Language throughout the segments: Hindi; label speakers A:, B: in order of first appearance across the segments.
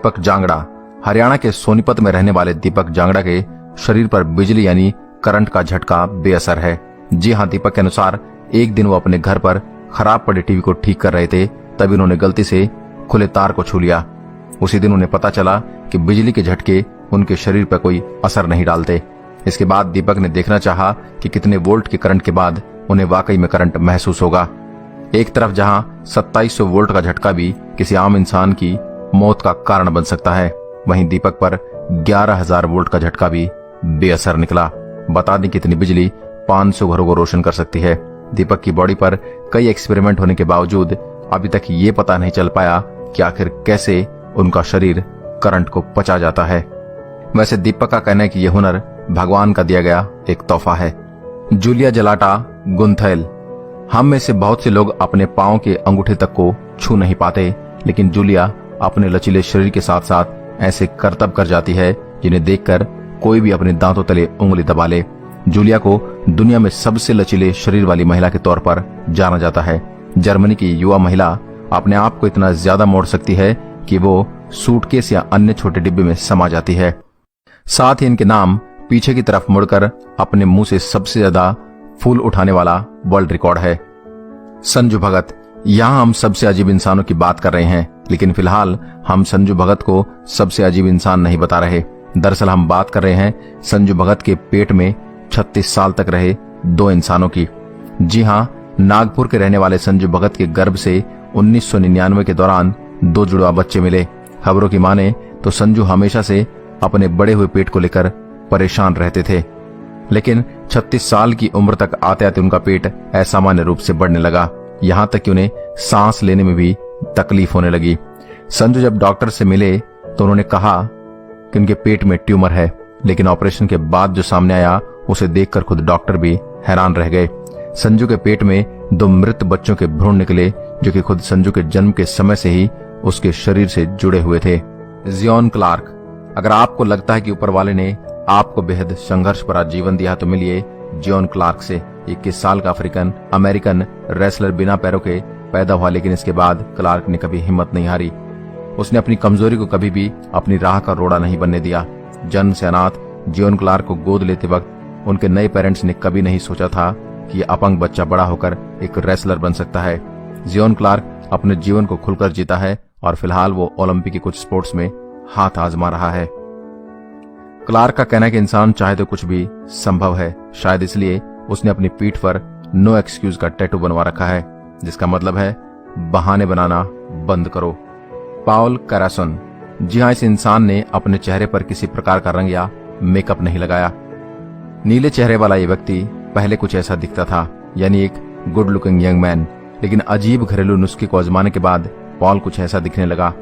A: दीपक जांगड़ा। हरियाणा के सोनीपत में रहने वाले दीपक जांगड़ा के शरीर पर बिजली यानी करंट का झटका बेअसर है। जी हां, दीपक के अनुसार एक दिन वो अपने घर पर खराब पड़े टीवी को ठीक कर रहे थे, तभी उन्होंने गलती से खुले तार को छू लिया। उसी दिन उन्हें पता चला कि बिजली के झटके उनके शरीर पर कोई असर नहीं डालते। इसके बाद दीपक ने देखना चाहा कि कितने वोल्ट के करंट के बाद उन्हें वाकई में करंट महसूस होगा। एक तरफ जहां 2700 वोल्ट का झटका भी किसी आम इंसान की मौत का कारण बन सकता है, वहीं दीपक पर 11,000 वोल्ट का झटका भी बेअसर निकला। बता दें कितनी बिजली 500 घरों को रोशन कर सकती है। दीपक की बॉडी पर कई एक्सपेरिमेंट होने के बावजूद अभी तक ये पता नहीं चल पाया कि आखिर कैसे उनका शरीर करंट को पचा जाता है। वैसे दीपक का कहना है कि यह हुनर भगवान का दिया गया एक तोहफा है। जूलिया जलाटा गुंथैल। हम में से बहुत से लोग अपने पांव के अंगूठे तक को छू नहीं पाते, लेकिन जूलिया अपने लचीले शरीर के साथ साथ ऐसे करतब कर जाती है जिन्हें देखकर कोई भी अपने दांतों तले उंगली दबा ले। जूलिया को दुनिया में सबसे लचीले शरीर वाली महिला के तौर पर जाना जाता है। जर्मनी की युवा महिला अपने आप को इतना ज्यादा मोड़ सकती है कि वो सूटकेस या अन्य छोटे डिब्बे में समा जाती है। साथ ही इनके नाम पीछे की तरफ मुड़कर अपने मुंह से सबसे ज्यादा फूल उठाने वाला वर्ल्ड रिकॉर्ड है। संजू भगत। यहाँ हम सबसे अजीब इंसानों की बात कर रहे हैं, लेकिन फिलहाल हम संजू भगत को सबसे अजीब इंसान नहीं बता रहे। दरअसल हम बात कर रहे हैं संजू भगत के पेट में 36 साल तक रहे 2 इंसानों की। जी हाँ, नागपुर के रहने वाले संजू भगत के गर्भ से 1999 के दौरान 2 जुड़वा बच्चे मिले। खबरों की माने तो संजू हमेशा से अपने बड़े हुए पेट को लेकर परेशान रहते थे, लेकिन 36 साल की उम्र तक आते आते उनका पेट असामान्य रूप से बढ़ने लगा, यहाँ तक कि उन्हें सांस लेने में भी तकलीफ होने लगी। संजू जब डॉक्टर से मिले तो उन्होंने कहा कि उनके पेट में ट्यूमर है, लेकिन ऑपरेशन के बाद जो सामने आया उसे देखकर खुद डॉक्टर भी हैरान रह गए। संजू के पेट में 2 मृत बच्चों के भ्रूण निकले, जो कि खुद संजू के जन्म के समय से ही उसके शरीर से जुड़े हुए थे। Zion Clark. अगर आपको लगता है कि ऊपर वाले ने आपको बेहद संघर्ष भरा जीवन दिया तो मिलिए जियोन क्लार्क से। 21 साल का अफ्रीकन अमेरिकन रेसलर बिना पैरों के पैदा हुआ, लेकिन इसके बाद क्लार्क ने कभी हिम्मत नहीं हारी। उसने अपनी कमजोरी को कभी भी अपनी राह का रोड़ा नहीं बनने दिया। जन्म से अनाथ जियोन क्लार्क को गोद लेते वक्त उनके नए पेरेंट्स ने कभी नहीं सोचा था कि यह अपंग बच्चा बड़ा होकर एक रेसलर बन सकता है। जियोन क्लार्क अपने जीवन को खुलकर जीता है और फिलहाल वो ओलंपिक के कुछ स्पोर्ट्स में हाथ आजमा रहा है। क्लार्क का कहना है कि इंसान चाहे तो कुछ भी संभव है। शायद इसलिए उसने अपनी पीठ पर नो एक्सक्यूज का टैटू बनवा रखा है, जिसका मतलब है बहाने बनाना बंद करो। पाउल कैरासन। जी हाँ, इस इंसान ने अपने चेहरे पर किसी प्रकार का रंग या मेकअप नहीं लगाया। नीले चेहरे वाला ये व्यक्ति पहले कुछ ऐसा दिखता था, यानी एक गुड लुकिंग यंग मैन, लेकिन अजीब घरेलू नुस्खे को आजमाने के बाद पॉल कुछ ऐसा दिखने लगा।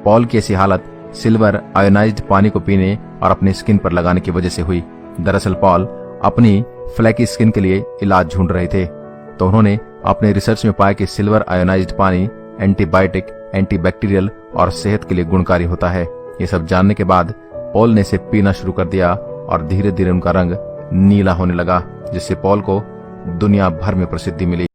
A: पॉल की ऐसी हालत सिल्वर आयोनाइज्ड पानी को पीने और अपनी स्किन पर लगाने की वजह से हुई। दरअसल पॉल अपनी फ्लैकी स्किन के लिए इलाज ढूंढ रहे थे, तो उन्होंने अपने रिसर्च में पाया कि सिल्वर आयोनाइज्ड पानी एंटीबायोटिक, एंटीबैक्टीरियल और सेहत के लिए गुणकारी होता है। ये सब जानने के बाद पॉल ने इसे पीना शुरू कर दिया और धीरे धीरे उनका रंग नीला होने लगा, जिससे पॉल को दुनिया भर में प्रसिद्धि मिली।